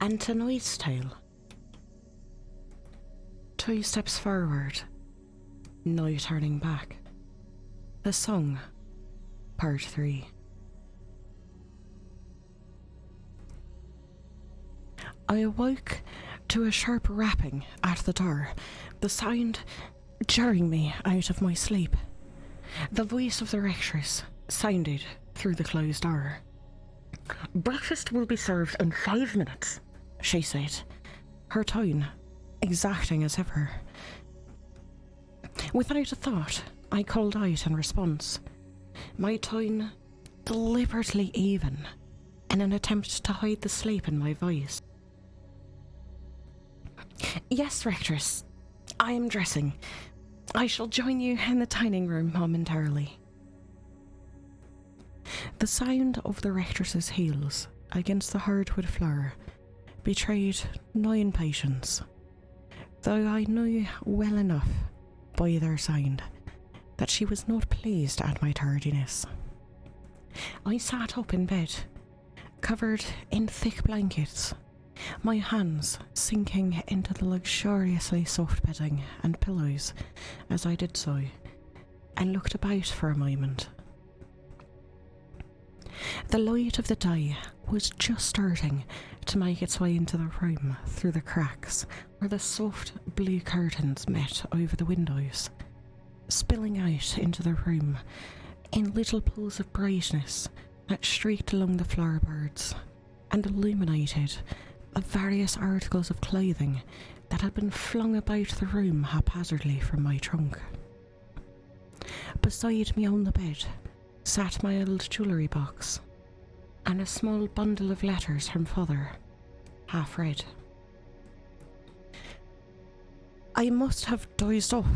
and tonight's tale. 2 steps forward, no turning back. The song, Part 3. I awoke to a sharp rapping at the door, the sound jarring me out of my sleep. The voice of the rectress sounded through the closed door. "Breakfast will be served in 5 minutes, she said, her tone exacting as ever. Without a thought, I called out in response, my tone deliberately even, in an attempt to hide the sleep in my voice. "Yes, rectress, I am dressing. I shall join you in the dining room momentarily." The sound of the rectress's heels against the hardwood floor betrayed no impatience, though I knew well enough by their sound that she was not pleased at my tardiness. I sat up in bed, covered in thick blankets, my hands sinking into the luxuriously soft bedding and pillows as I did so, and looked about for a moment. The light of the day was just starting to make its way into the room through the cracks where the soft blue curtains met over the windows, spilling out into the room in little pools of brightness that streaked along the floorboards and illuminated the various articles of clothing that had been flung about the room haphazardly from my trunk. Beside me on the bed sat my old jewellery box and a small bundle of letters from Father, half read. I must have dozed off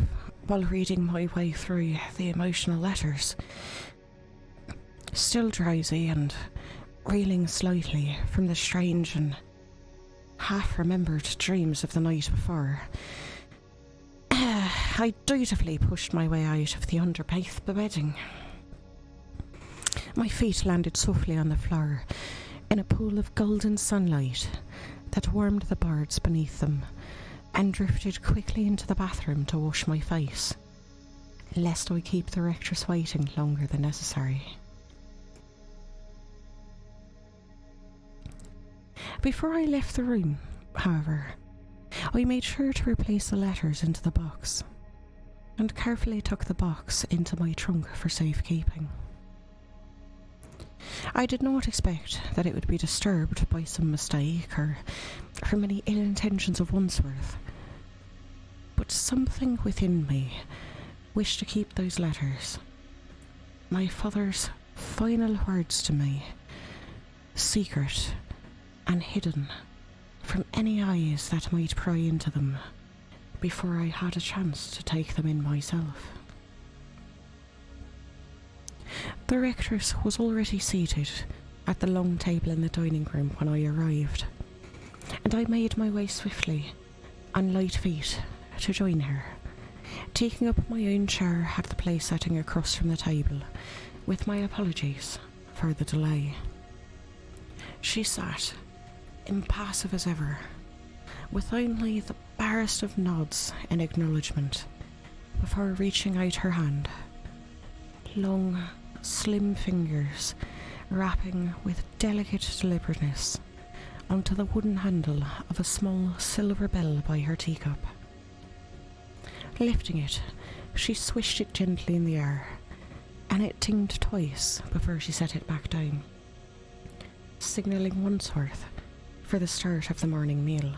while reading my way through the emotional letters, still drowsy and reeling slightly from the strange and half-remembered dreams of the night before. I dutifully pushed my way out of the underpath bedding. My feet landed softly on the floor in a pool of golden sunlight that warmed the boards beneath them, and drifted quickly into the bathroom to wash my face, lest I keep the rectress waiting longer than necessary. Before I left the room, however, I made sure to replace the letters into the box, and carefully tucked the box into my trunk for safekeeping. I did not expect that it would be disturbed by some mistake or from any ill intentions of Wandsworth, but something within me wished to keep those letters, my father's final words to me, secret and hidden from any eyes that might pry into them before I had a chance to take them in myself. The rectress was already seated at the long table in the dining room when I arrived, and I made my way swiftly, on light feet, to join her, taking up my own chair at the place setting across from the table, with my apologies for the delay. She sat, impassive as ever, with only the barest of nods in acknowledgement, before reaching out her hand, long, slim fingers rapping with delicate deliberateness onto the wooden handle of a small silver bell by her teacup. Lifting it, she swished it gently in the air, and it tinged twice before she set it back down, signalling Wandsworth for the start of the morning meal.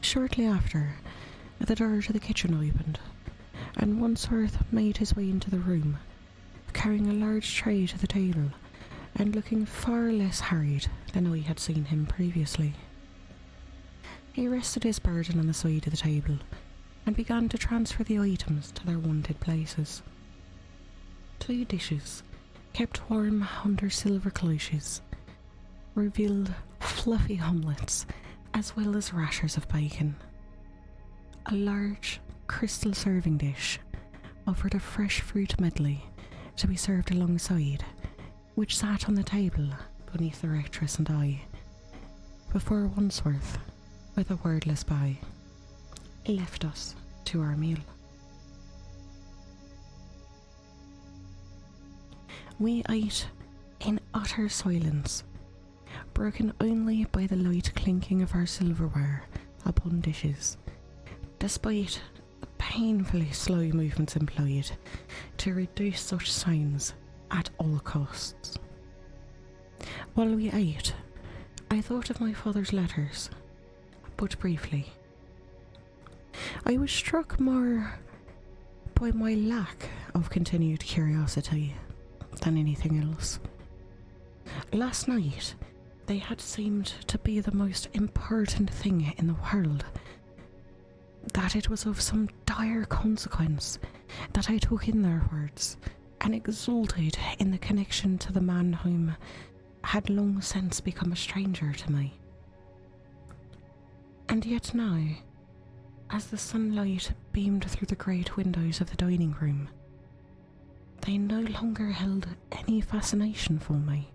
Shortly after, the door to the kitchen opened, and Wandsworth made his way into the room, carrying a large tray to the table, and looking far less harried than I had seen him previously. He rested his burden on the side of the table, and began to transfer the items to their wonted places. 2 dishes, kept warm under silver cloches, revealed fluffy omelettes as well as rashers of bacon. A large crystal serving dish offered a fresh fruit medley to be served alongside, which sat on the table beneath the rectress and I, before Wandsworth, with a wordless bye, left us to our meal. We ate in utter silence, broken only by the light clinking of our silverware upon dishes, despite the painfully slow movements employed to reduce such sounds at all costs. While we ate, I thought of my father's letters, but briefly. I was struck more by my lack of continued curiosity than anything else. Last night, they had seemed to be the most important thing in the world, that it was of some dire consequence that I took in their words and exulted in the connection to the man whom had long since become a stranger to me. And yet now, as the sunlight beamed through the great windows of the dining room, they no longer held any fascination for me.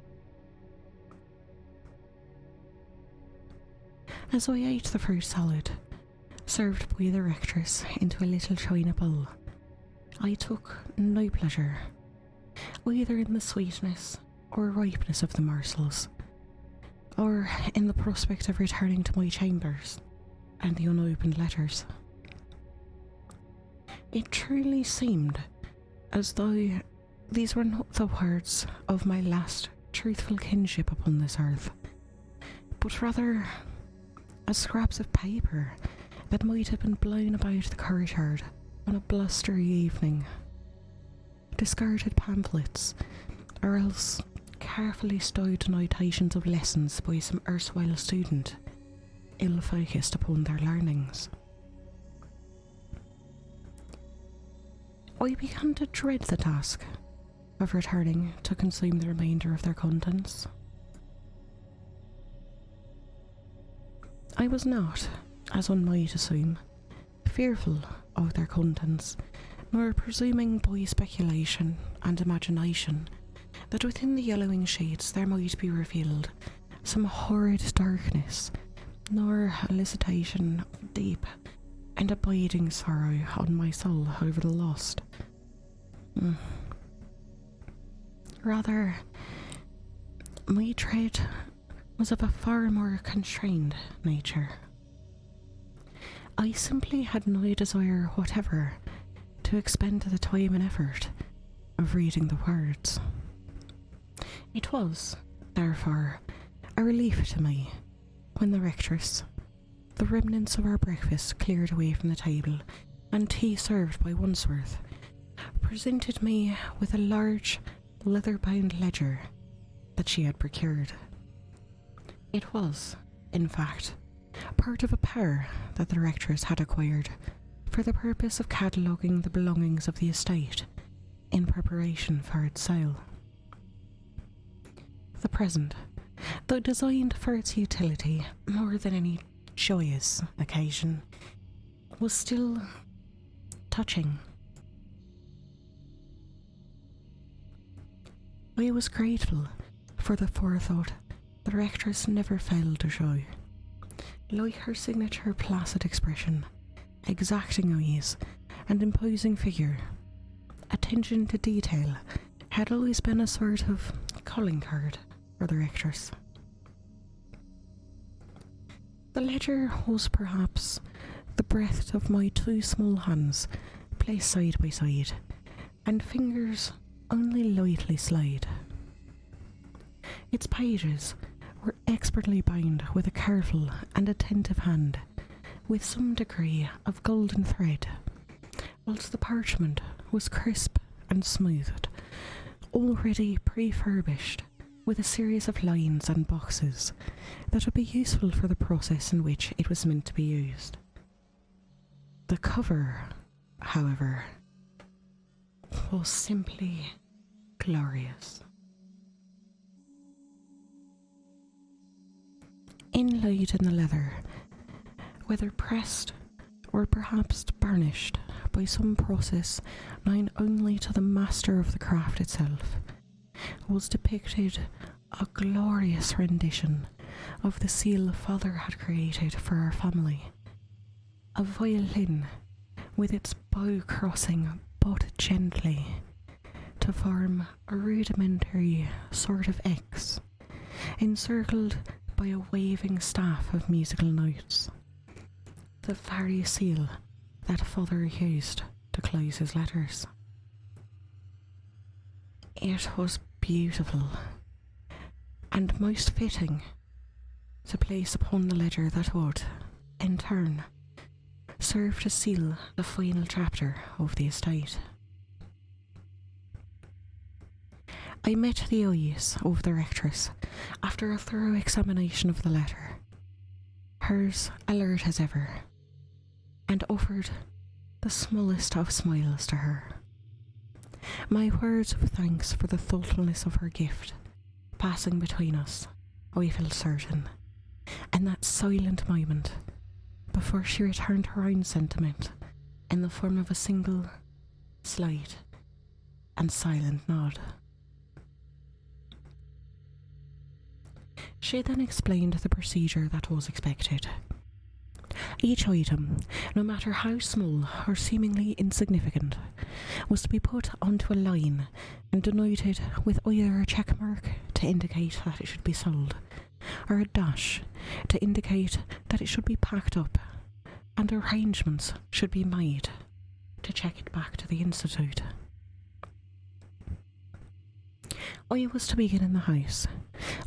As I ate the fruit salad, served by the rectress into a little china bowl, I took no pleasure, either in the sweetness or ripeness of the morsels, or in the prospect of returning to my chambers and the unopened letters. It truly seemed as though these were not the words of my last truthful kinship upon this earth, but rather as scraps of paper that might have been blown about the courtyard on a blustery evening, discarded pamphlets, or else carefully stowed notations of lessons by some erstwhile student, ill-focused upon their learnings. I began to dread the task of returning to consume the remainder of their contents. I was not, as one might assume, fearful of their contents, nor presuming by speculation and imagination that within the yellowing sheets there might be revealed some horrid darkness, nor elicitation of deep and abiding sorrow on my soul over the lost. Rather, my dread was of a far more constrained nature. I simply had no desire whatever to expend the time and effort of reading the words. It was, therefore, a relief to me when the rectress, the remnants of our breakfast cleared away from the table and tea served by Wandsworth, presented me with a large leather-bound ledger that she had procured. It was, in fact, part of a power that the rectress had acquired for the purpose of cataloguing the belongings of the estate in preparation for its sale. The present, though designed for its utility more than any joyous occasion, was still touching. I was grateful for the forethought the rectress never failed to show. Like her signature placid expression, exacting eyes, and imposing figure, attention to detail had always been a sort of calling card for the rectress. The ledger was perhaps the breadth of my two small hands placed side by side, and fingers only lightly slide. Its pages were expertly bound with a careful and attentive hand, with some degree of golden thread, whilst the parchment was crisp and smoothed, already pre-furbished with a series of lines and boxes that would be useful for the process in which it was meant to be used. The cover, however, was simply glorious. Inlaid in the leather, whether pressed or perhaps burnished by some process known only to the master of the craft itself, was depicted a glorious rendition of the seal Father had created for our family. A violin with its bow crossing but gently to form a rudimentary sort of X, encircled by a waving staff of musical notes. The very seal that Father used to close his letters. It was beautiful, and most fitting to place upon the ledger that would, in turn, serve to seal the final chapter of the estate. I met the eyes of the rectress after a thorough examination of the letter, hers alert as ever, and offered the smallest of smiles to her. My words of thanks for the thoughtfulness of her gift passing between us, I felt certain, in that silent moment before she returned her own sentiment in the form of a single, slight, and silent nod. She then explained the procedure that was expected. Each item, no matter how small or seemingly insignificant, was to be put onto a line and denoted with either a check mark to indicate that it should be sold, or a dash to indicate that it should be packed up, and arrangements should be made to check it back to the Institute. I was to begin in the house,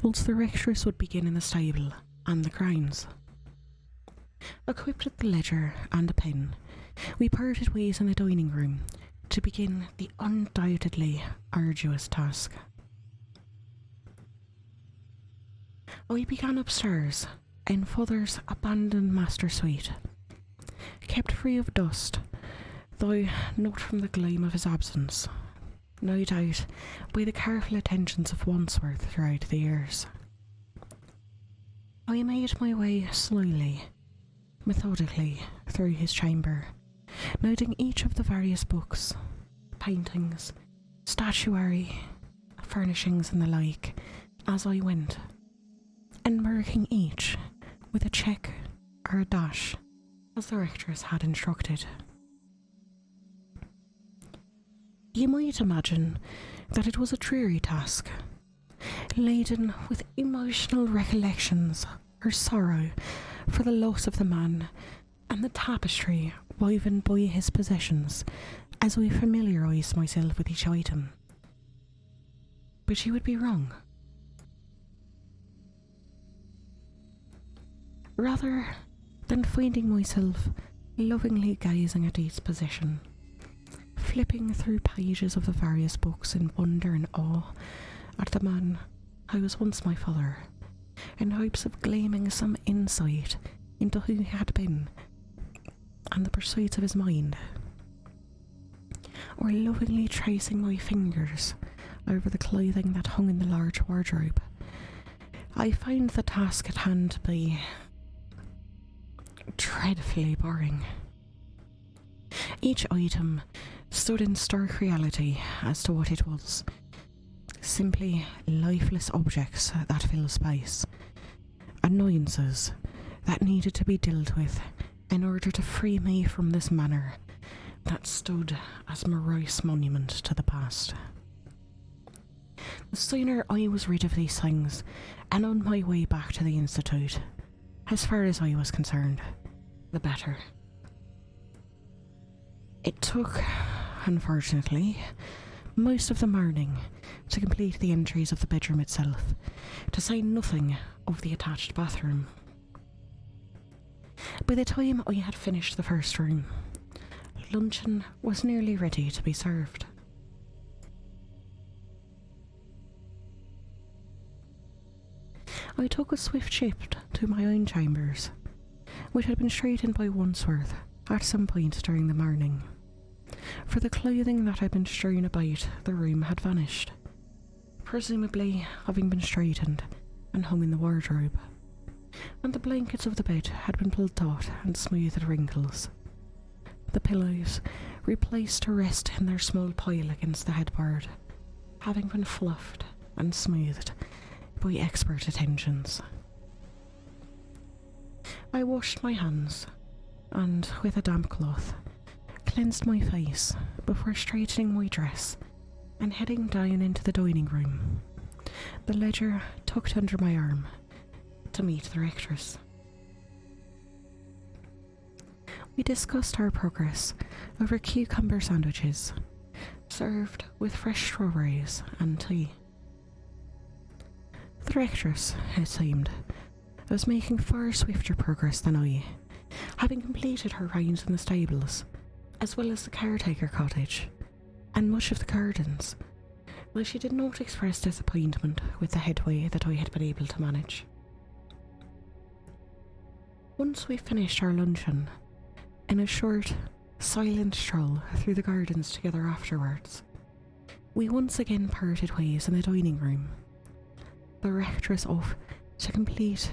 whilst the rectress would begin in the stable and the grounds. Equipped with the ledger and a pen, we parted ways in the dining room to begin the undoubtedly arduous task. I began upstairs in Father's abandoned master suite, kept free of dust, though not from the gloom of his absence, no doubt by the careful attentions of Wandsworth throughout the years. I made my way slowly, methodically through his chamber, noting each of the various books, paintings, statuary, furnishings and the like as I went, and marking each with a check or a dash as the rectress had instructed. You might imagine that it was a dreary task, laden with emotional recollections or sorrow for the loss of the man and the tapestry woven by his possessions as I familiarised myself with each item. But you would be wrong. Rather than finding myself lovingly gazing at each possession, flipping through pages of the various books in wonder and awe at the man who was once my father, in hopes of gleaming some insight into who he had been and the pursuits of his mind, or lovingly tracing my fingers over the clothing that hung in the large wardrobe, I found the task at hand to be dreadfully boring. Each item stood in stark reality as to what it was. Simply lifeless objects that fill space. Annoyances that needed to be dealt with in order to free me from this manor that stood as a morose monument to the past. The sooner I was rid of these things and on my way back to the Institute, as far as I was concerned, the better. It took, unfortunately, most of the morning to complete the entries of the bedroom itself, to say nothing of the attached bathroom. By the time I had finished the first room, luncheon was nearly ready to be served. I took a swift shift to my own chambers, which had been straightened by Wandsworth at some point during the morning, for the clothing that had been strewn about the room had vanished, presumably having been straightened and hung in the wardrobe, and the blankets of the bed had been pulled taut and smoothed wrinkles. The pillows replaced to rest in their small pile against the headboard, having been fluffed and smoothed by expert attentions. I washed my hands and, with a damp cloth, cleansed my face before straightening my dress and heading down into the dining room, the ledger tucked under my arm, to meet the rectress. We discussed our progress over cucumber sandwiches, served with fresh strawberries and tea. The rectress, it seemed, was making far swifter progress than I, having completed her rounds in the stables, as well as the caretaker cottage, and much of the gardens, though she did not express disappointment with the headway that I had been able to manage. Once we finished our luncheon, in a short, silent stroll through the gardens together afterwards, we once again parted ways in the dining room, the rectress off to complete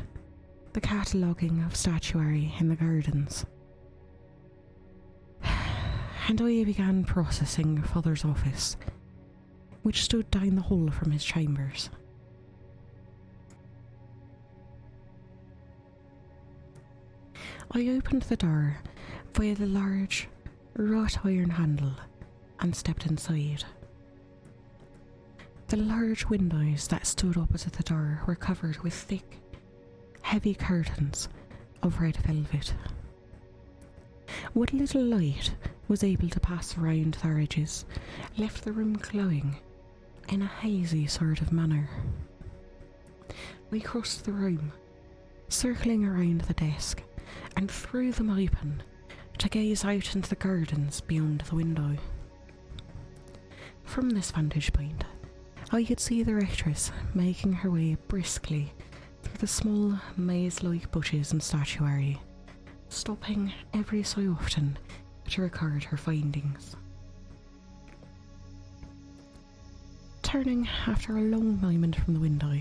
the cataloguing of statuary in the gardens, and I began processing Father's office, which stood down the hall from his chambers. I opened the door via the large, wrought iron handle and stepped inside. The large windows that stood opposite the door were covered with thick, heavy curtains of red velvet. What little light was able to pass around their edges left the room glowing in a hazy sort of manner. We crossed the room, circling around the desk, and threw them open to gaze out into the gardens beyond the window. From this vantage point, I could see the rectress making her way briskly through the small maze-like bushes and statuary, stopping every so often to record her findings. Turning after a long moment from the window,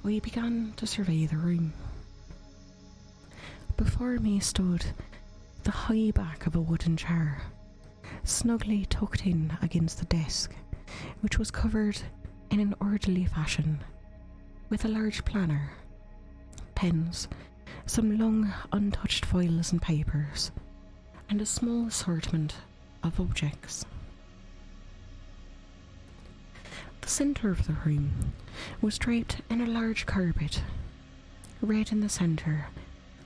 we began to survey the room. Before me stood the high back of a wooden chair, snugly tucked in against the desk, which was covered in an orderly fashion with a large planner, pens, some long untouched files and papers, and a small assortment of objects. The centre of the room was draped in a large carpet, red in the centre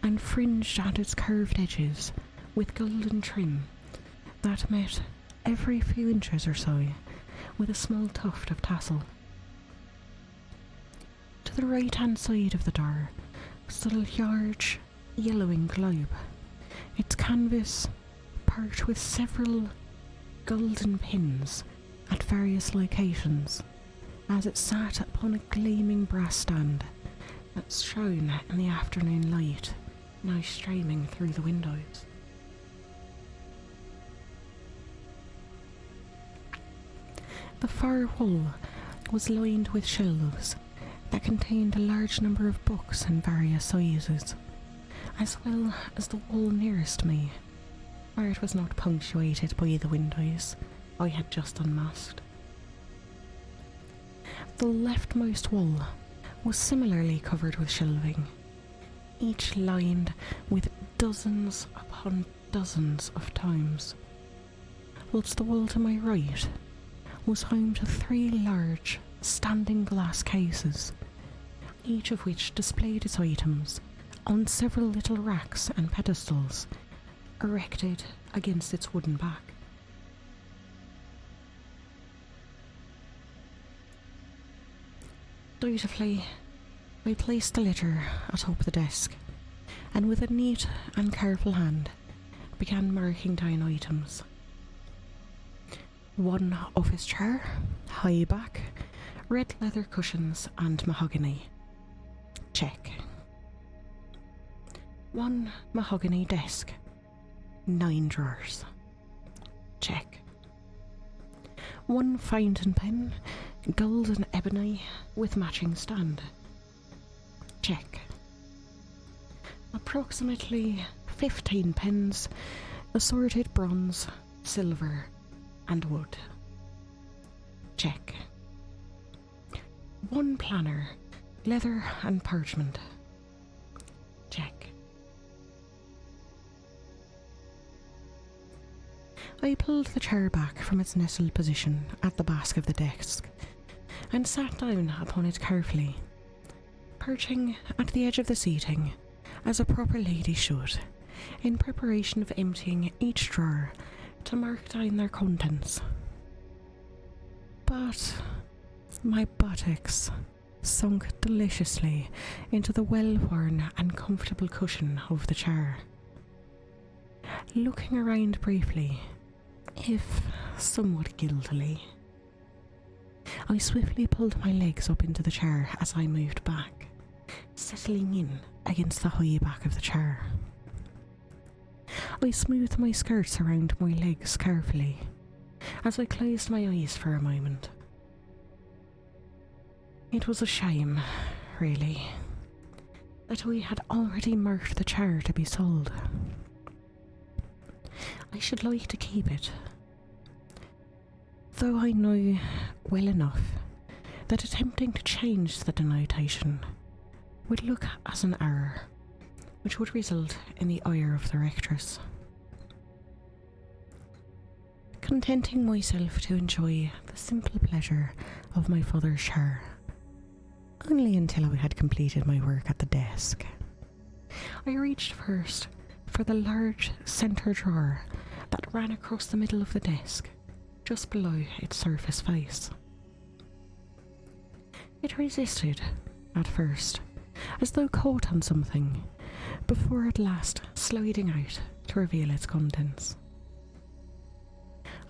and fringed at its curved edges with golden trim that met every few inches or so with a small tuft of tassel. To the right-hand side of the door stood a large, yellowing globe, its canvas perked with several golden pins at various locations as it sat upon a gleaming brass stand that shone in the afternoon light now streaming through the windows. The far wall was lined with shelves that contained a large number of books in various sizes, as well as the wall nearest me, where it was not punctuated by the windows I had just unmasked. The leftmost wall was similarly covered with shelving, each lined with dozens upon dozens of tomes, whilst the wall to my right was home to 3 large, standing glass cases, each of which displayed its items on several little racks and pedestals erected against its wooden back. Dutifully, I placed the litter atop the desk, and with a neat and careful hand began marking down items. 1 office chair, high back, red leather cushions and mahogany. Check. 1 mahogany desk, 9 drawers. Check. 1 fountain pen, gold and ebony with matching stand. Check. Approximately 15 pens, assorted bronze, silver and wood. Check. One planner, leather and parchment. Check. I pulled the chair back from its nestled position at the back of the desk and sat down upon it carefully, perching at the edge of the seating as a proper lady should, in preparation of emptying each drawer to mark down their contents. But my buttocks sunk deliciously into the well-worn and comfortable cushion of the chair. Looking around briefly, if somewhat guiltily, I swiftly pulled my legs up into the chair as I moved back, settling in against the high back of the chair. I smoothed my skirts around my legs carefully as I closed my eyes for a moment. It was a shame, really, that we had already marked the chair to be sold. I should like to keep it, though I know well enough that attempting to change the denotation would look as an error, which would result in the ire of the rectress. Contenting myself to enjoy the simple pleasure of my father's chair, only until I had completed my work at the desk, I reached first for the large centre drawer that ran across the middle of the desk, just below its surface face. It resisted, at first, as though caught on something, before at last sliding out to reveal its contents.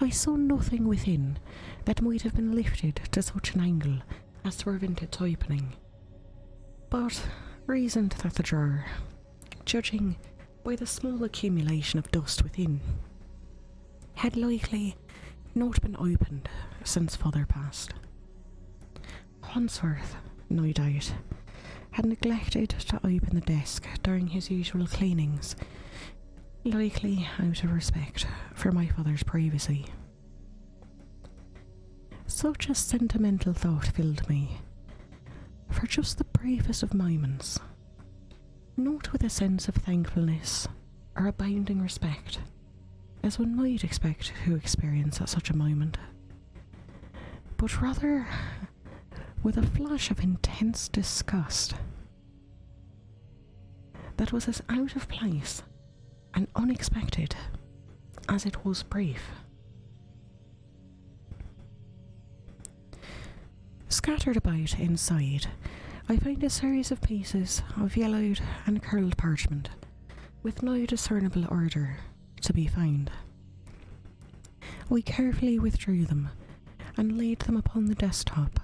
I saw nothing within that might have been lifted to such an angle as to prevent its opening, but reasoned that the drawer, judging by the small accumulation of dust within, had likely not been opened since father passed. Hansworth, no doubt, had neglected to open the desk during his usual cleanings, likely out of respect for my father's privacy. Such a sentimental thought filled me, for just the briefest of moments, not with a sense of thankfulness or abounding respect, as one might expect to experience at such a moment, but rather with a flash of intense disgust that was as out of place and unexpected as it was brief. Scattered about inside, I found a series of pieces of yellowed and curled parchment, with no discernible order to be found. I carefully withdrew them and laid them upon the desktop,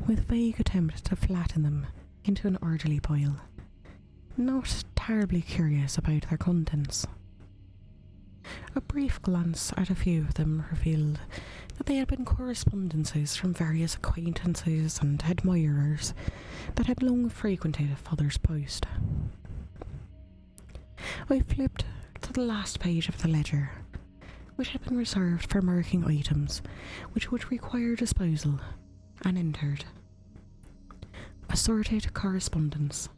with vague attempt to flatten them into an orderly pile, not terribly curious about their contents. A brief glance at a few of them revealed that they had been correspondences from various acquaintances and admirers that had long frequented father's post. I flipped to the last page of the ledger, which had been reserved for marking items which would require disposal, and entered: assorted correspondence,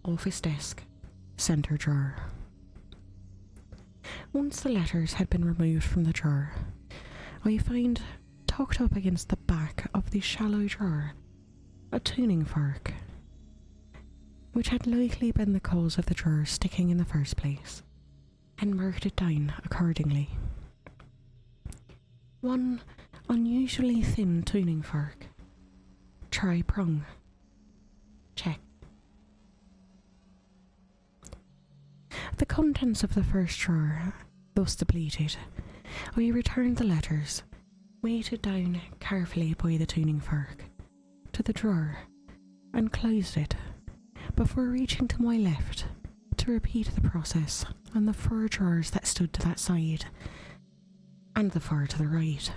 office desk, centre drawer. Once the letters had been removed from the drawer, I found tucked up against the back of the shallow drawer a tuning fork, which had likely been the cause of the drawer sticking in the first place, and marked it down accordingly. One unusually thin tuning fork, tri-prong. Check. The contents of the first drawer thus depleted, I returned the letters, weighted down carefully by the tuning fork, to the drawer, and closed it, before reaching to my left to repeat the process on the 4 drawers that stood to that side, and the 4 to the right.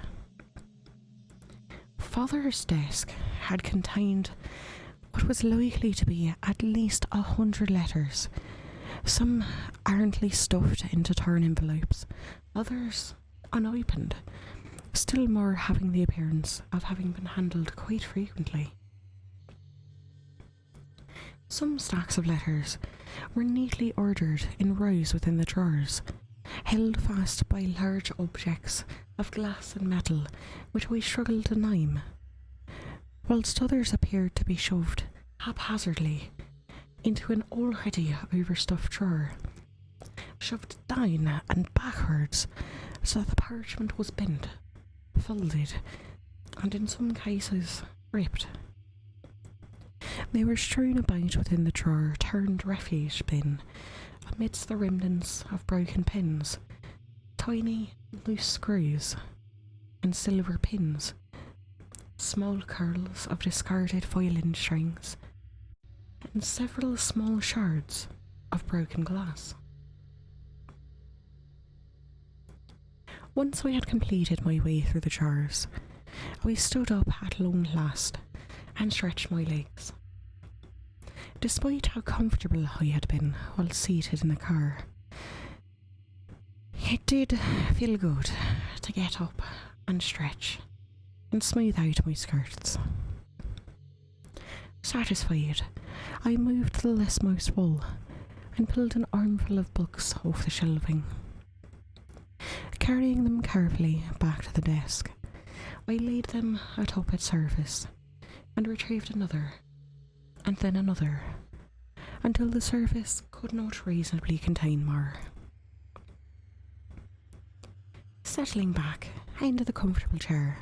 Father's desk had contained what was likely to be at least 100 letters, some errantly stuffed into torn envelopes, others unopened, still more having the appearance of having been handled quite frequently. Some stacks of letters were neatly ordered in rows within the drawers, held fast by large objects of glass and metal which we struggled to name, whilst others appeared to be shoved haphazardly into an already overstuffed drawer, shoved down and backwards so that the parchment was bent, folded, and in some cases ripped. They were strewn about within the drawer turned refuge bin, amidst the remnants of broken pins, tiny loose screws and silver pins, small curls of discarded violin strings, and several small shards of broken glass. Once I had completed my way through the jars, I stood up at long last and stretched my legs. Despite how comfortable I had been while seated in the car, it did feel good to get up and stretch and smooth out my skirts. Satisfied, I moved to the leftmost wall and pulled an armful of books off the shelving. Carrying them carefully back to the desk, I laid them atop its surface and retrieved another, and then another, until the surface could not reasonably contain more. Settling back into the comfortable chair,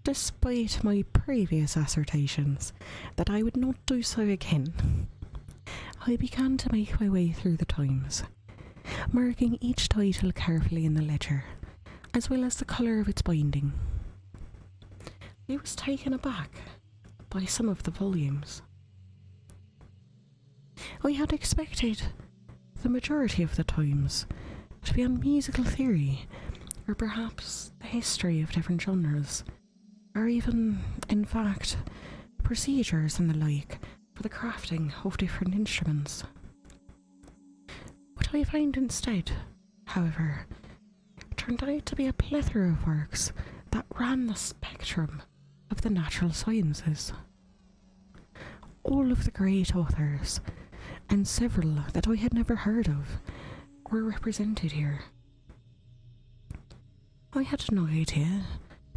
despite my previous assertions that I would not do so again, I began to make my way through the Times, marking each title carefully in the ledger, as well as the colour of its binding. I was taken aback by some of the volumes. I had expected the majority of the Times to be on musical theory, or perhaps the history of different genres, or even, in fact, procedures and the like for the crafting of different instruments. What I found instead, however, turned out to be a plethora of works that ran the spectrum of the natural sciences. All of the great authors, and several that I had never heard of, were represented here. I had no idea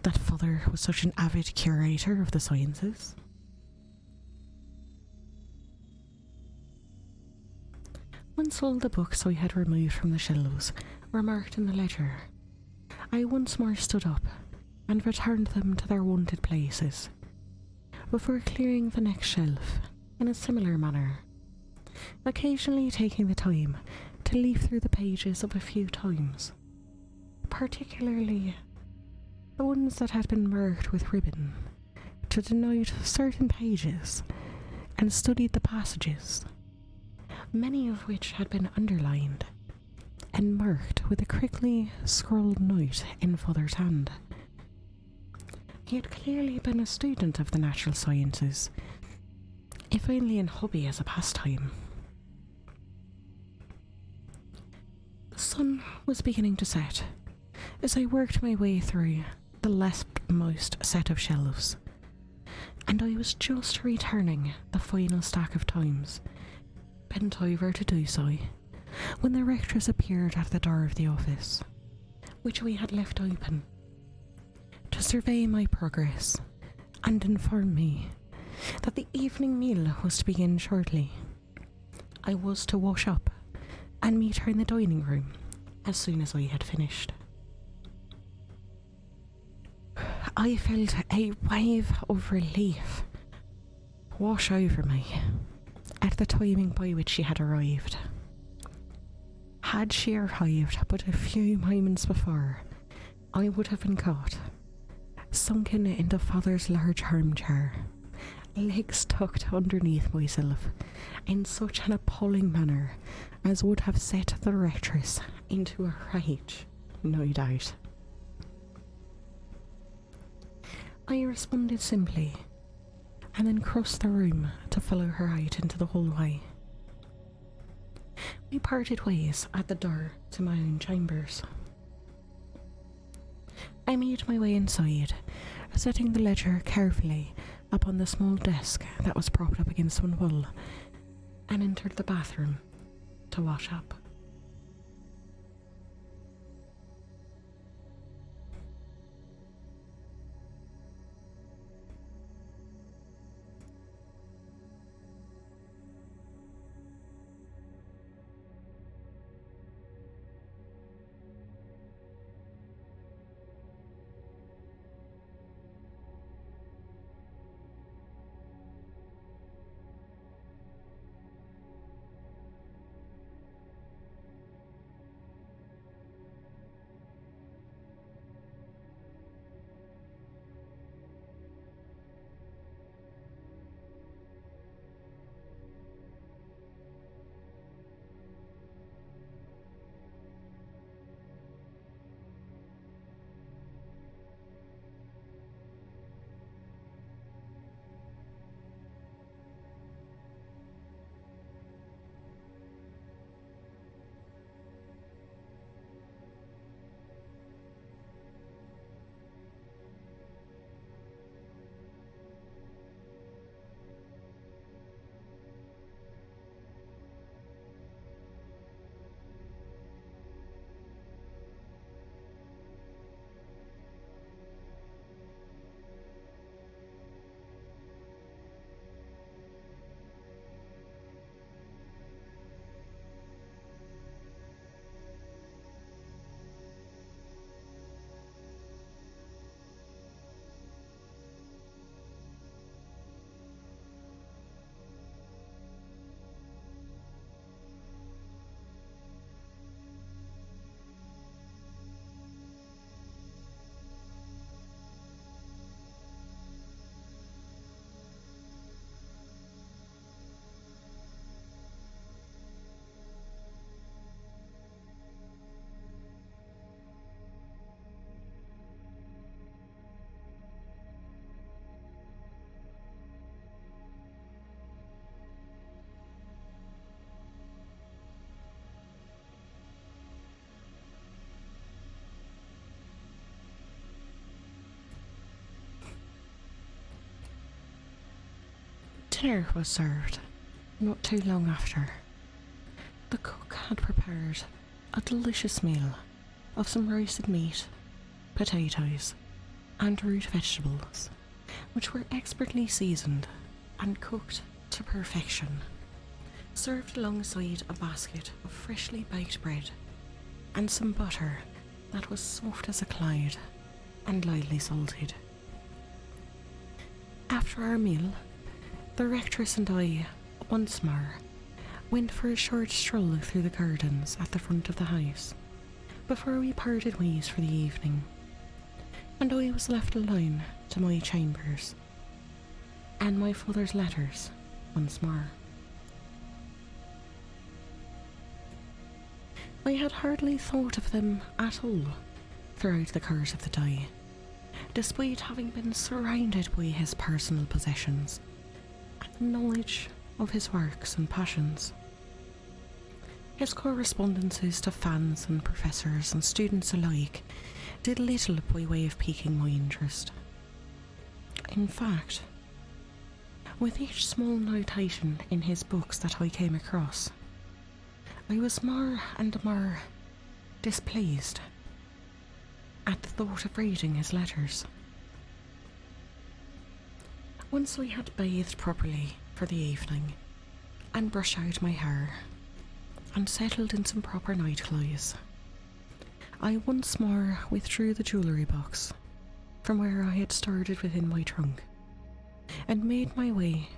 that Father was such an avid curator of the sciences. Once all the books I had removed from the shelves were marked in the ledger, I once more stood up and returned them to their wonted places, before clearing the next shelf in a similar manner, occasionally taking the time to leaf through the pages of a few times, particularly the ones that had been marked with ribbon to denote certain pages, and studied the passages, many of which had been underlined and marked with a quickly scrawled note in Father's hand. He had clearly been a student of the natural sciences, if only in hobby as a pastime. The sun was beginning to set as I worked my way through the leftmost set of shelves, and I was just returning the final stack of Times, bent over to do so, when the rectress appeared at the door of the office, which we had left open, to survey my progress and inform me that the evening meal was to begin shortly. I was to wash up and meet her in the dining room as soon as I had finished. I felt a wave of relief wash over me at the timing by which she had arrived. Had she arrived but a few moments before, I would have been caught, sunken into Father's large armchair, legs tucked underneath myself, in such an appalling manner as would have set the rectress into a rage, no doubt. I responded simply, and then crossed the room to follow her out into the hallway. We parted ways at the door to my own chambers. I made my way inside, setting the ledger carefully upon the small desk that was propped up against one wall and entered the bathroom to wash up. Dinner was served not too long after. The cook had prepared a delicious meal of some roasted meat, potatoes, and root vegetables, which were expertly seasoned and cooked to perfection, served alongside a basket of freshly baked bread and some butter that was soft as a cloud and lightly salted. After our meal, the rectress and I, once more, went for a short stroll through the gardens at the front of the house before we parted ways for the evening, and I was left alone to my chambers and my father's letters once more. I had hardly thought of them at all throughout the course of the day, despite having been surrounded by his personal possessions and knowledge of his works and passions. His correspondences to fans and professors and students alike did little by way of piquing my interest. In fact, with each small notation in his books that I came across, I was more and more displeased at the thought of reading his letters. Once I had bathed properly for the evening and brushed out my hair and settled in some proper night clothes, I once more withdrew the jewellery box from where I had stored it within my trunk and made my way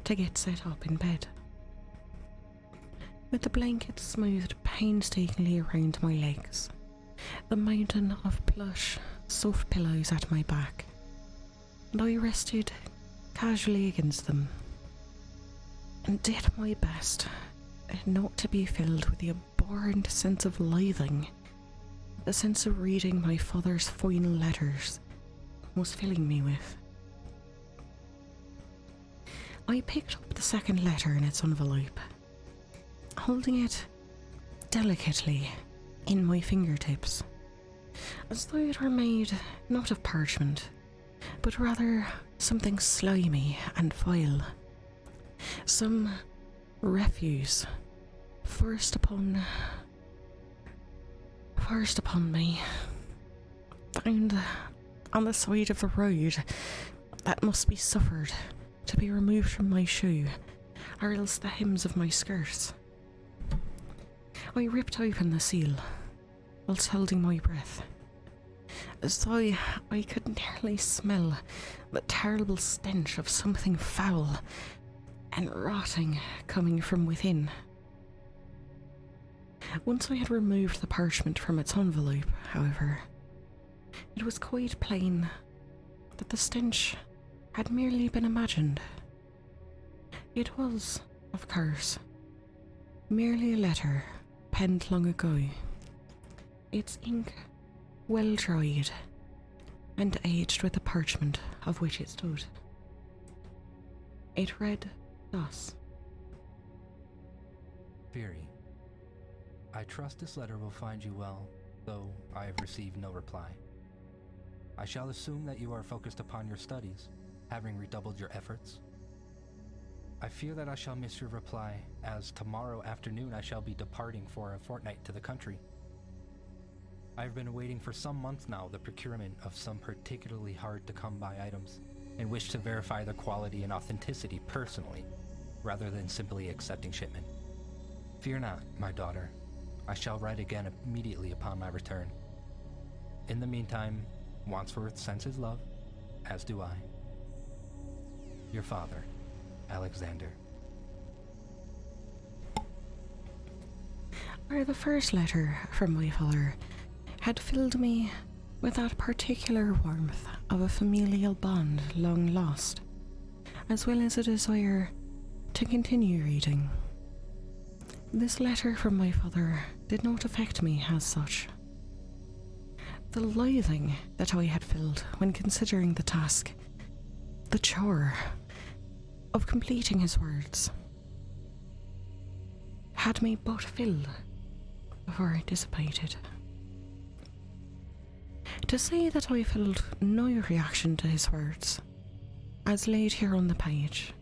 to get set up in bed. With the blanket smoothed painstakingly around my legs, the mountain of plush, soft pillows at my back, and I rested casually against them and did my best not to be filled with the abhorrent sense of loathing the sense of reading my father's final letters was filling me with. I picked up the second letter in its envelope, holding it delicately in my fingertips, as though it were made not of parchment, but rather something slimy and vile. Some refuse forced upon me, found on the side of the road, that must be suffered to be removed from my shoe, or else the hems of my skirts. I ripped open the seal, whilst holding my breath, as though I could nearly smell the terrible stench of something foul and rotting coming from within. Once I had removed the parchment from its envelope, however, it was quite plain that the stench had merely been imagined. It was, of course, merely a letter penned long ago, its ink well dried and aged with the parchment of which it stood. It read thus: Veri, I trust this letter will find you well, though I have received no reply. I shall assume that you are focused upon your studies, having redoubled your efforts. I fear that I shall miss your reply, as tomorrow afternoon I shall be departing for a fortnight to the country. I have been awaiting for some months now the procurement of some particularly hard-to-come-by items, and wish to verify their quality and authenticity personally, rather than simply accepting shipment. Fear not, my daughter. I shall write again immediately upon my return. In the meantime, Wandsworth sends his love, as do I. Your father, Alexander. Or the first letter from my father had filled me with that particular warmth of a familial bond long lost, as well as a desire to continue reading. This letter from my father did not affect me as such. The loathing that I had felt when considering the task, the chore of completing his words, had me but filled before it dissipated. To say that I felt no reaction to his words, as laid here on the page,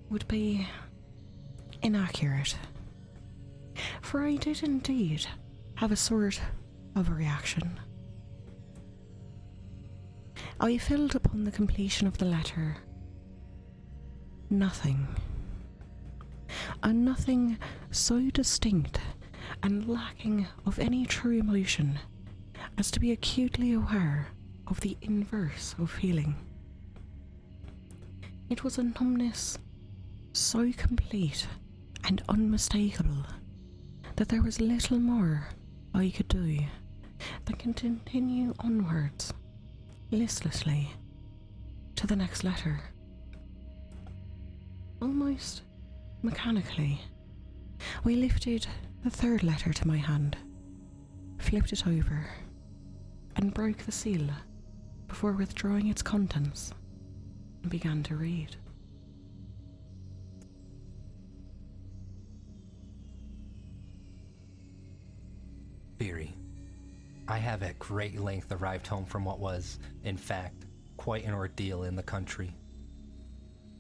would be inaccurate, for I did indeed have a sort of a reaction. I felt upon the completion of the letter nothing, a nothing so distinct and lacking of any true emotion as to be acutely aware of the inverse of feeling. It was a numbness so complete and unmistakable that there was little more I could do than continue onwards, listlessly, to the next letter. Almost mechanically, I lifted the third letter to my hand, flipped it over, and broke the seal before withdrawing its contents, and began to read. Veri, I have at great length arrived home from what was, in fact, quite an ordeal in the country.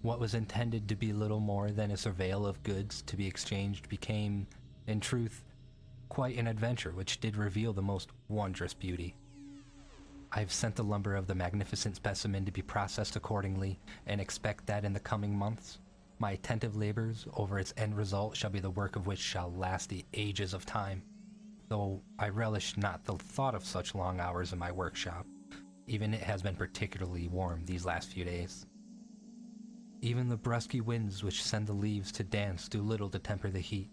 What was intended to be little more than a surveyal of goods to be exchanged became, in truth, quite an adventure which did reveal the most wondrous beauty. I have sent the lumber of the magnificent specimen to be processed accordingly, and expect that in the coming months, my attentive labors over its end result shall be the work of which shall last the ages of time, though I relish not the thought of such long hours in my workshop, even it has been particularly warm these last few days. Even the brusky winds which send the leaves to dance do little to temper the heat.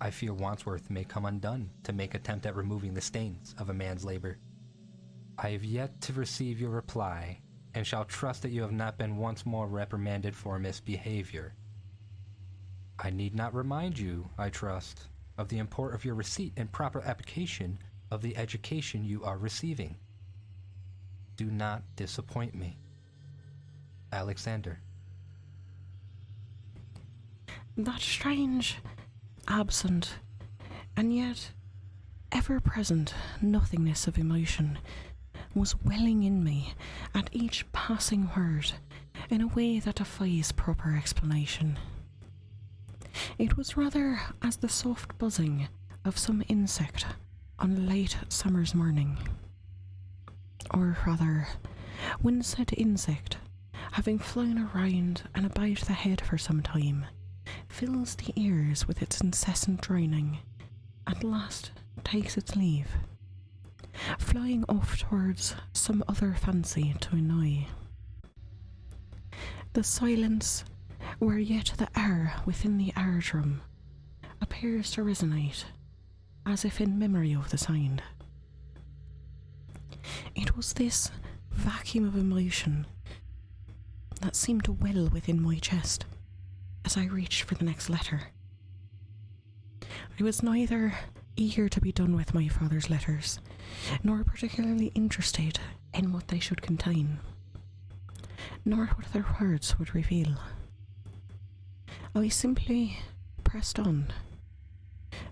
I fear Wandsworth may come undone to make attempt at removing the stains of a man's labor. I have yet to receive your reply, and shall trust that you have not been once more reprimanded for misbehavior. I need not remind you, I trust, of the import of your receipt and proper application of the education you are receiving. Do not disappoint me. Alexander. That strange, absent, and yet ever-present nothingness of emotion was welling in me at each passing word in a way that defies proper explanation. It was rather as the soft buzzing of some insect on a late summer's morning. Or rather, when said insect, having flown around and about the head for some time, fills the ears with its incessant droning, at last takes its leave, flying off towards some other fancy to annoy. The silence, where yet the air within the air drum appears to resonate, as if in memory of the sound. It was this vacuum of emotion that seemed to well within my chest as I reached for the next letter. I was neither eager to be done with my father's letters, nor particularly interested in what they should contain, nor what their words would reveal. I simply pressed on,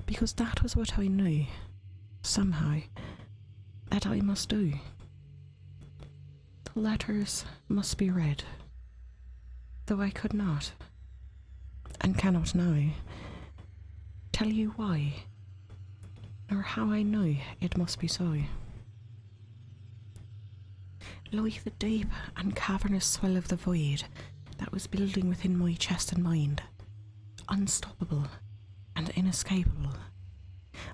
because that was what I knew, somehow, that I must do. The letters must be read, though I could not, and cannot now, tell you why, nor how I know it must be so. Like the deep and cavernous swell of the void that was building within my chest and mind, unstoppable and inescapable,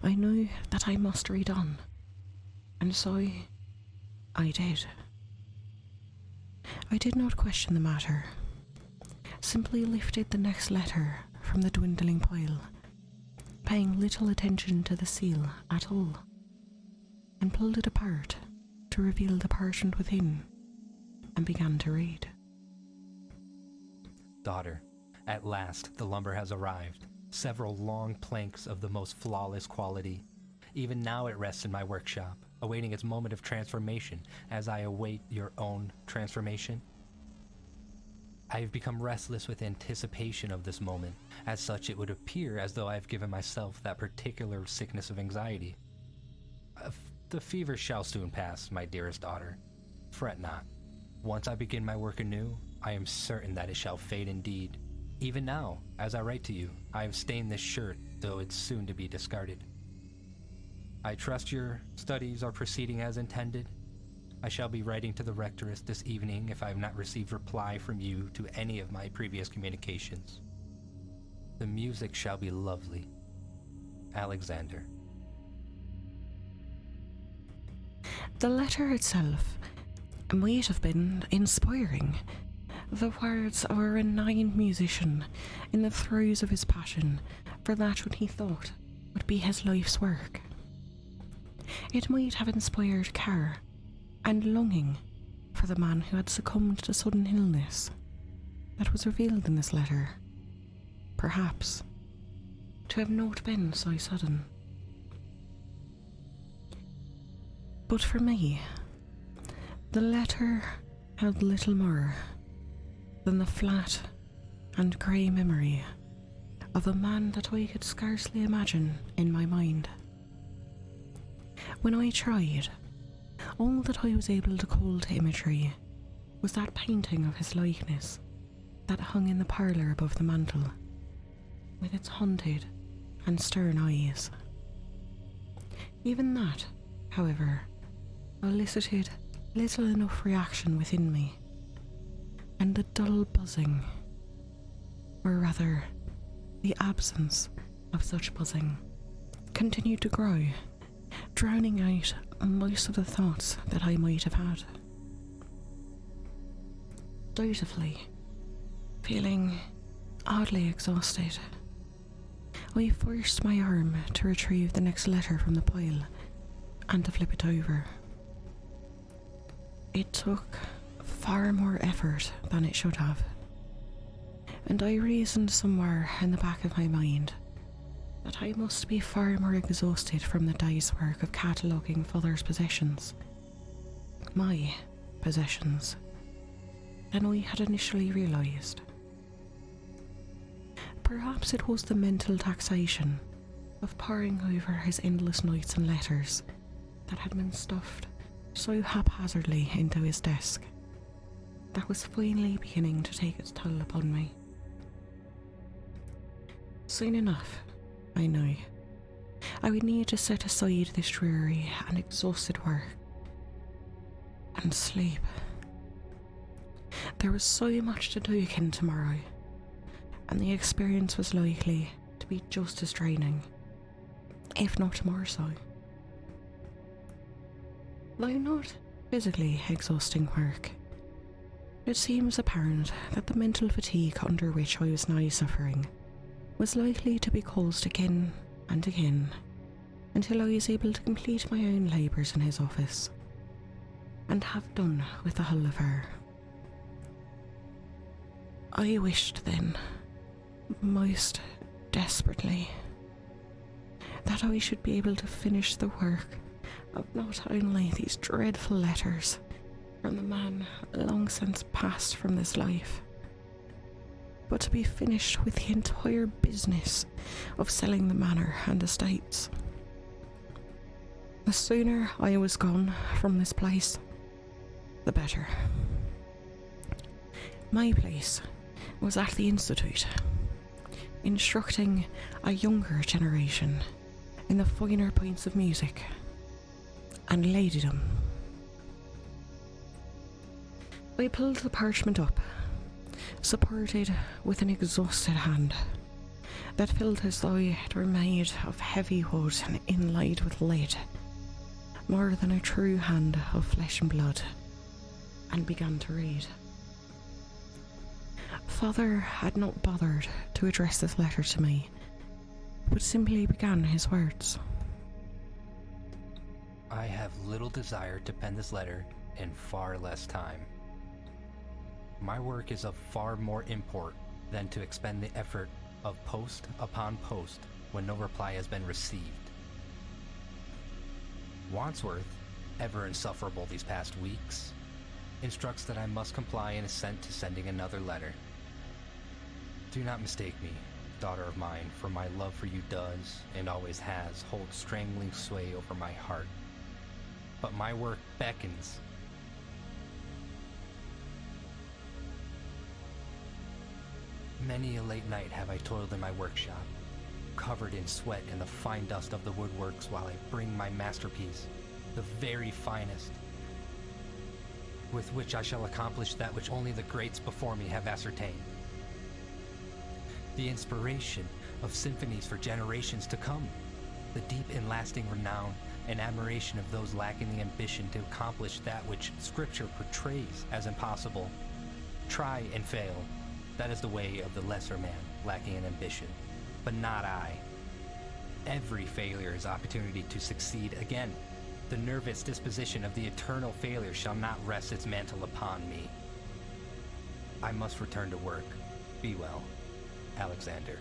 I knew that I must read on, and so I did. I did not question the matter, simply lifted the next letter from the dwindling pile, paying little attention to the seal at all, and pulled it apart to reveal the parchment within, and began to read. Daughter, at last the lumber has arrived. Several long planks of the most flawless quality. Even now it rests in my workshop, awaiting its moment of transformation as I await your own transformation. I have become restless with anticipation of this moment. As such, it would appear as though I have given myself that particular sickness of anxiety. The fever shall soon pass, my dearest daughter. Fret not. Once I begin my work anew, I am certain that it shall fade indeed. Even now, as I write to you, I have stained this shirt, though it's soon to be discarded. I trust your studies are proceeding as intended. I shall be writing to the rectoress this evening if I have not received reply from you to any of my previous communications. The music shall be lovely. Alexander. The letter itself might have been inspiring. The words of a renowned musician in the throes of his passion for that what he thought would be his life's work. It might have inspired care and longing for the man who had succumbed to sudden illness that was revealed in this letter, perhaps to have not been so sudden. But for me, the letter held little more than the flat and grey memory of a man that I could scarcely imagine in my mind. When I tried, all that I was able to call to imagery was that painting of his likeness that hung in the parlour above the mantel, with its haunted and stern eyes. Even that, however, elicited little enough reaction within me, and the dull buzzing, or rather, the absence of such buzzing, continued to grow, drowning out most of the thoughts that I might have had. Dutifully, feeling oddly exhausted, I forced my arm to retrieve the next letter from the pile and to flip it over. It took far more effort than it should have, and I reasoned somewhere in the back of my mind that I must be far more exhausted from the day's work of cataloguing father's possessions, my possessions, than I had initially realised. Perhaps it was the mental taxation of poring over his endless notes and letters that had been stuffed so haphazardly into his desk that was finally beginning to take its toll upon me. Soon enough, I knew, I would need to set aside this dreary and exhausted work and sleep. There was so much to do again tomorrow, and the experience was likely to be just as draining, if not more so. Though not physically exhausting work, it seems apparent that the mental fatigue under which I was now suffering was likely to be caused again and again until I was able to complete my own labours in his office and have done with the whole affair. I wished then, most desperately, that I should be able to finish the work of not only these dreadful letters from the man long since passed from this life, but to be finished with the entire business of selling the manor and estates. The sooner I was gone from this place, the better. My place was at the Institute, instructing a younger generation in the finer points of music and ladydom. I pulled the parchment up, supported with an exhausted hand that felt as though it were made of heavy wood and inlaid with lead, more than a true hand of flesh and blood, and began to read. Father had not bothered to address this letter to me, but simply began his words. I have little desire to pen this letter in far less time. My work is of far more import than to expend the effort of post upon post when no reply has been received. Wandsworth, ever insufferable these past weeks, instructs that I must comply and assent to sending another letter. Do not mistake me, daughter of mine, for my love for you does, and always has, hold strangling sway over my heart. But my work beckons. Many a late night have I toiled in my workshop, covered in sweat and the fine dust of the woodworks, while I bring my masterpiece, the very finest, with which I shall accomplish that which only the greats before me have ascertained. The inspiration of symphonies for generations to come, the deep and lasting renown and admiration of those lacking the ambition to accomplish that which Scripture portrays as impossible. Try and fail. That is the way of the lesser man, lacking an ambition, but not I. Every failure is opportunity to succeed again. The nervous disposition of the eternal failure shall not rest its mantle upon me. I must return to work. Be well, Alexander.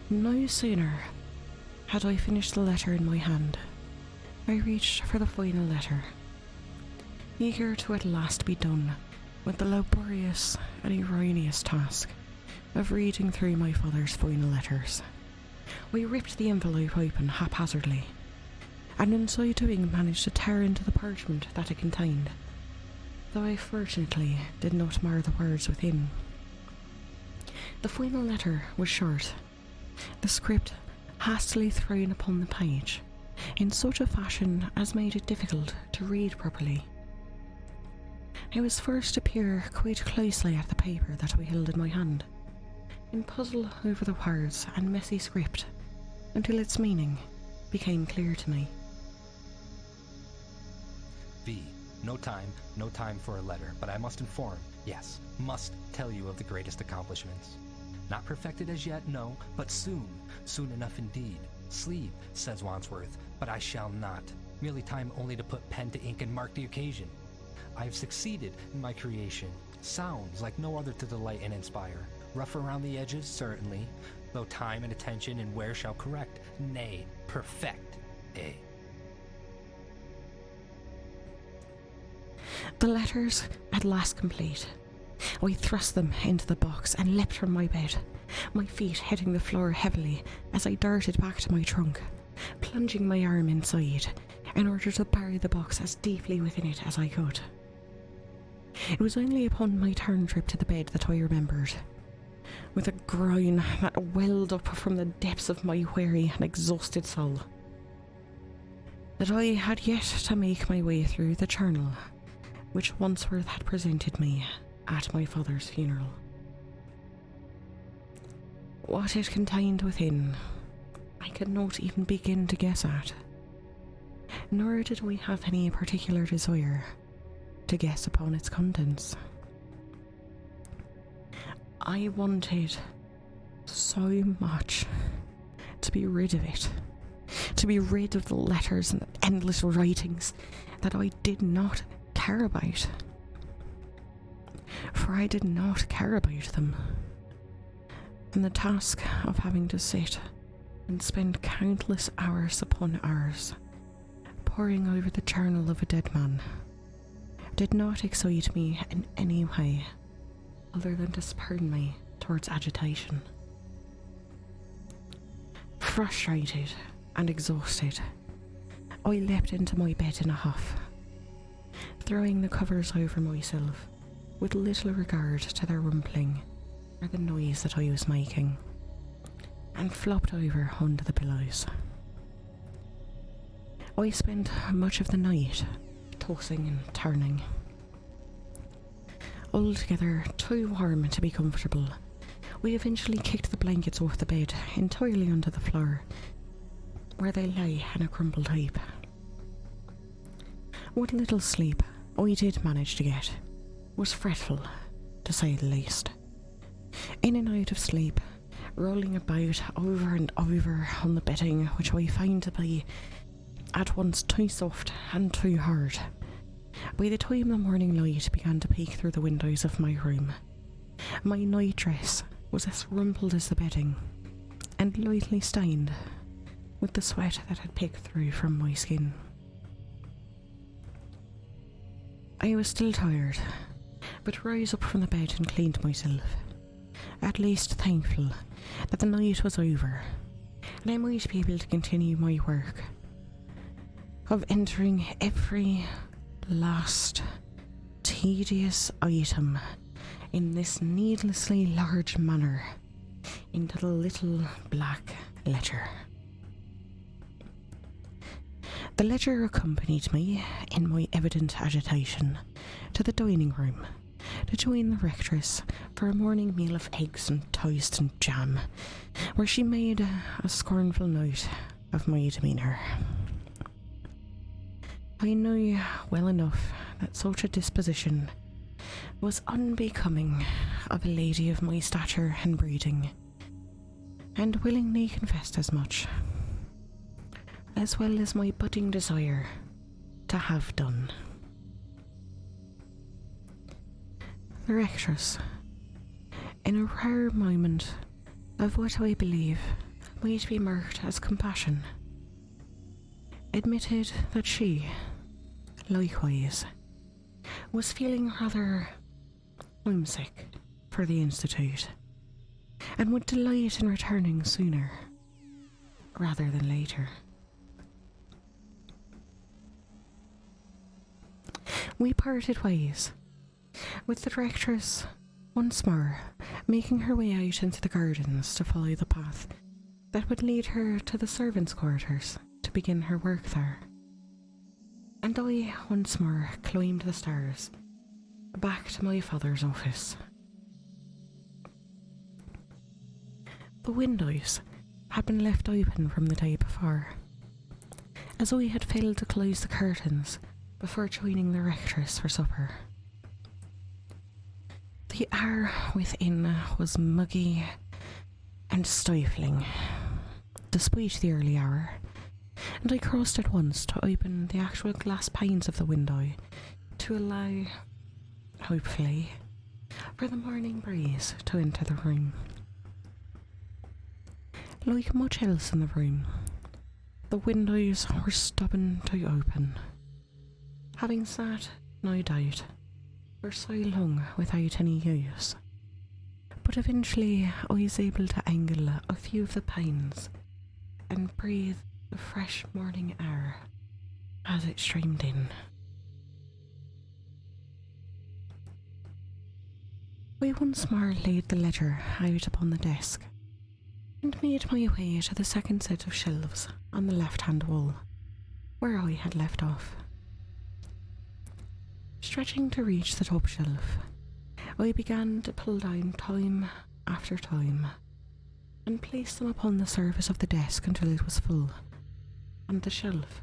No sooner had I finished the letter in my hand, I reached for the final letter, eager to at last be done with the laborious and erroneous task of reading through my father's final letters. We ripped the envelope open haphazardly, and in so doing managed to tear into the parchment that it contained, though I fortunately did not mar the words within. The final letter was short, the script hastily thrown upon the page in such a fashion as made it difficult to read properly. I was forced to peer quite closely at the paper that I held in my hand, and puzzle over the words and messy script until its meaning became clear to me. V. No time for a letter, but I must inform, yes, must tell you of the greatest accomplishments. Not perfected as yet, no, but soon enough indeed. Sleep, says Wandsworth, but I shall not. Merely time only to put pen to ink and mark the occasion. I have succeeded in my creation. Sounds like no other to delight and inspire. Rough around the edges, certainly, though time and attention and wear shall correct, nay, perfect, eh. The letters at last complete, I thrust them into the box and leapt from my bed, my feet hitting the floor heavily as I darted back to my trunk, plunging my arm inside in order to bury the box as deeply within it as I could. It was only upon my turn trip to the bed that I remembered, with a groan that welled up from the depths of my weary and exhausted soul, that I had yet to make my way through the journal which Wandsworth had presented me at my father's funeral. What it contained within, I could not even begin to guess at, nor did we have any particular desire to guess upon its contents. I wanted so much to be rid of it, to be rid of the letters and the endless writings that I did not care about. For I did not care about them. And the task of having to sit and spend countless hours upon hours poring over the journal of a dead man did not excite me in any way other than to spurn me towards agitation. Frustrated and exhausted, I leapt into my bed in a huff, throwing the covers over myself with little regard to their rumpling or the noise that I was making, and flopped over onto the pillows. I spent much of the night tossing and turning. Altogether too warm to be comfortable, we eventually kicked the blankets off the bed entirely onto the floor, where they lay in a crumpled heap. What little sleep I did manage to get was fretful, to say the least. In and out of sleep, rolling about over and over on the bedding, which I found to be at once too soft and too hard. By the time the morning light began to peek through the windows of my room, my night dress was as rumpled as the bedding, and lightly stained with the sweat that had peeked through from my skin. I was still tired, but rose up from the bed and cleaned myself, at least thankful that the night was over, and I might be able to continue my work of entering every last tedious item in this needlessly large manner into the little black ledger. The ledger accompanied me in my evident agitation to the dining room to join the rectress for a morning meal of eggs and toast and jam, where she made a scornful note of my demeanour. I knew well enough that such a disposition was unbecoming of a lady of my stature and breeding, and willingly confessed as much, as well as my budding desire to have done. The rectress, in a rare moment of what I believe might be marked as compassion, admitted that she, likewise, was feeling rather homesick for the Institute, and would delight in returning sooner rather than later. We parted ways, with the directress once more making her way out into the gardens to follow the path that would lead her to the servants' quarters to begin her work there, and I once more climbed the stairs back to my father's office. The windows had been left open from the day before, as I had failed to close the curtains before joining the rectress for supper. The air within was muggy and stifling, despite the early hour, and I crossed at once to open the actual glass panes of the window to allow, hopefully, for the morning breeze to enter the room. Like much else in the room, the windows were stubborn to open, having sat, no doubt, for so long without any use. But eventually I was able to angle a few of the panes and breathe the fresh morning air as it streamed in. I once more laid the ledger out upon the desk and made my way to the second set of shelves on the left-hand wall, where I had left off. Stretching to reach the top shelf, I began to pull down time after time and place them upon the surface of the desk until it was full, and the shelf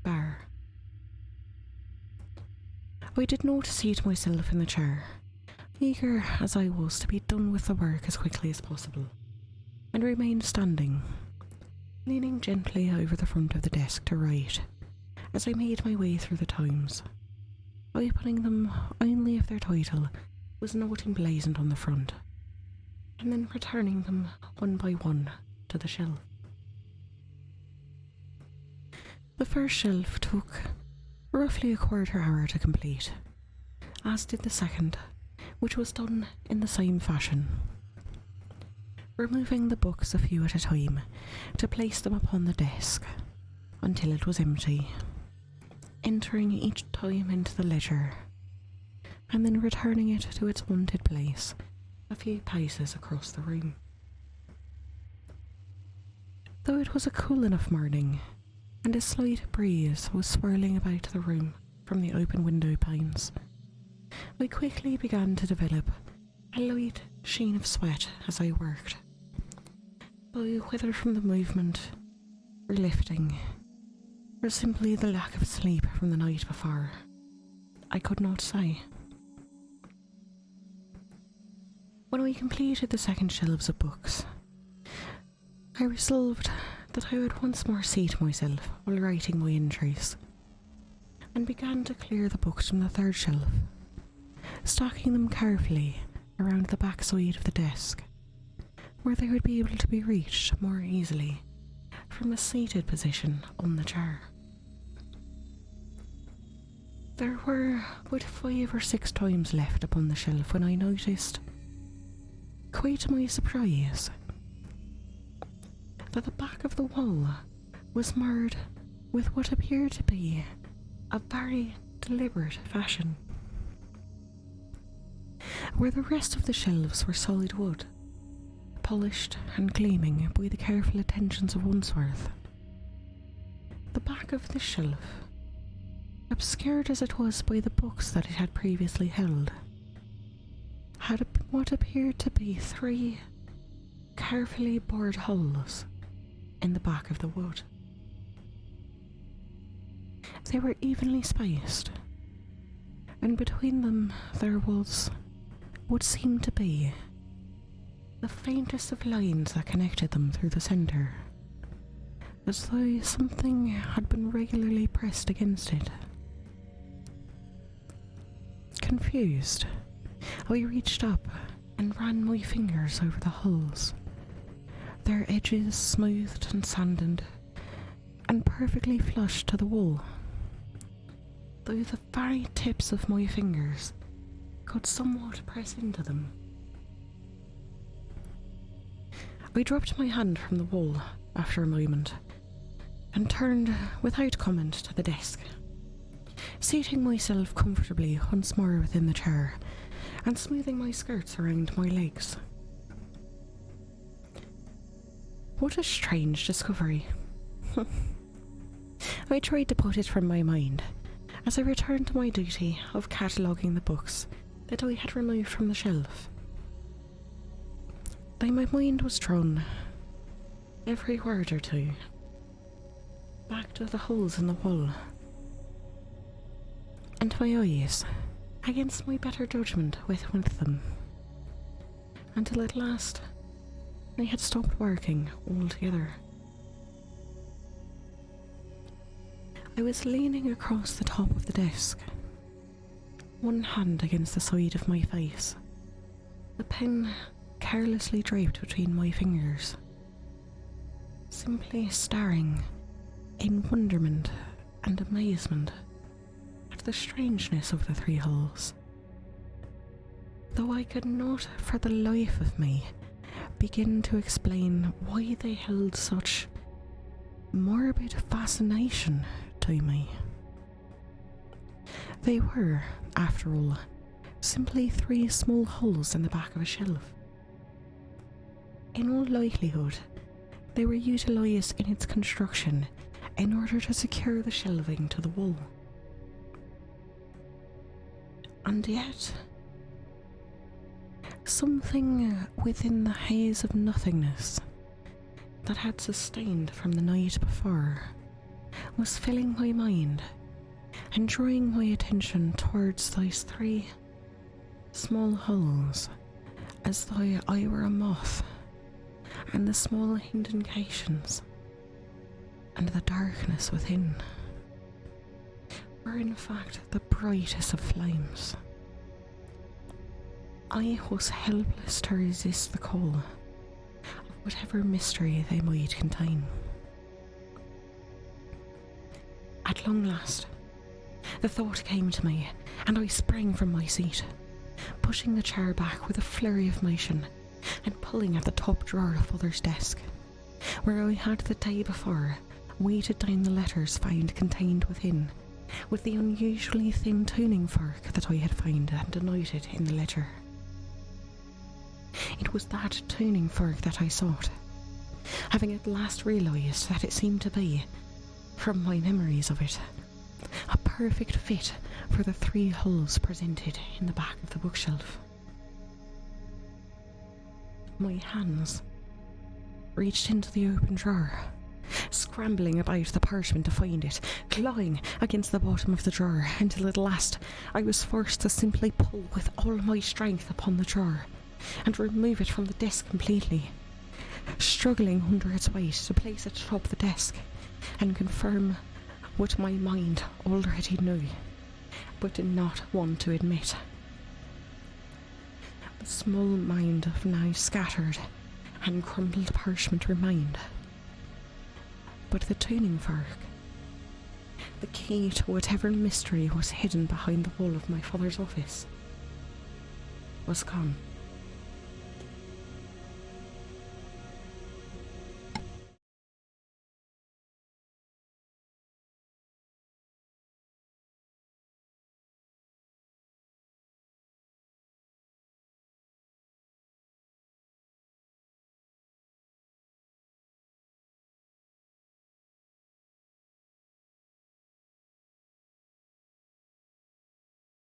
bare. I did not seat myself in the chair, eager as I was to be done with the work as quickly as possible, and remained standing, leaning gently over the front of the desk to write as I made my way through the tomes, opening them only if their title was not emblazoned on the front, and then returning them one by one to the shelf. The first shelf took roughly a quarter-hour to complete, as did the second, which was done in the same fashion, removing the books a few at a time to place them upon the desk until it was empty, entering each time into the ledger, and then returning it to its wanted place a few paces across the room. Though it was a cool enough morning, and a slight breeze was swirling about the room from the open window panes, I quickly began to develop a light sheen of sweat as I worked, though whether from the movement, or lifting, or simply the lack of sleep from the night before, I could not say. When I completed the second shelves of books, I resolved that I would once more seat myself while writing my entries, and began to clear the books from the third shelf, stacking them carefully around the back side of the desk, where they would be able to be reached more easily from a seated position on the chair. There were about 5 or 6 times left upon the shelf when I noticed, quite to my surprise, that the back of the wall was marred with what appeared to be a very deliberate fashion. Where the rest of the shelves were solid wood, polished and gleaming by the careful attentions of Wandsworth, the back of the shelf, obscured as it was by the books that it had previously held, had what appeared to be 3 carefully bored holes in the back of the wood. They were evenly spaced, and between them there was what seemed to be the faintest of lines that connected them through the centre, as though something had been regularly pressed against it. Confused, I reached up and ran my fingers over the holes, their edges smoothed and sanded, and perfectly flush to the wall, though the very tips of my fingers could somewhat press into them. I dropped my hand from the wall after a moment, and turned without comment to the desk, seating myself comfortably once more within the chair, and smoothing my skirts around my legs. What a strange discovery. I tried to put it from my mind as I returned to my duty of cataloguing the books that I had removed from the shelf. Though my mind was drawn, every word or two, back to the holes in the wall, and my eyes, against my better judgment, with them, until at last I had stopped working altogether. I was leaning across the top of the desk, one hand against the side of my face, the pen carelessly draped between my fingers, simply staring in wonderment and amazement at the strangeness of the 3 holes, though I could not for the life of me begin to explain why they held such morbid fascination to me. They were, after all, simply 3 small holes in the back of a shelf. In all likelihood, they were utilised in its construction in order to secure the shelving to the wall. And yet, something within the haze of nothingness that had sustained from the night before was filling my mind and drawing my attention towards those 3 small holes, as though I were a moth, and the small indentations and the darkness within were in fact the brightest of flames. I was helpless to resist the call of whatever mystery they might contain. At long last, the thought came to me, and I sprang from my seat, pushing the chair back with a flurry of motion and pulling at the top drawer of Mother's desk, where I had the day before weighted down the letters found contained within with the unusually thin tuning fork that I had found and denoted in the letter. It was that tuning fork that I sought, having at last realised that it seemed to be, from my memories of it, a perfect fit for the 3 holes presented in the back of the bookshelf. My hands reached into the open drawer, scrambling about the parchment to find it, clawing against the bottom of the drawer, until at last I was forced to simply pull with all my strength upon the drawer and remove it from the desk completely, struggling under its weight to place it atop the desk and confirm what my mind already knew, but did not want to admit. The small mound of now scattered and crumpled parchment remained, but the tuning fork, the key to whatever mystery was hidden behind the wall of my father's office, was gone.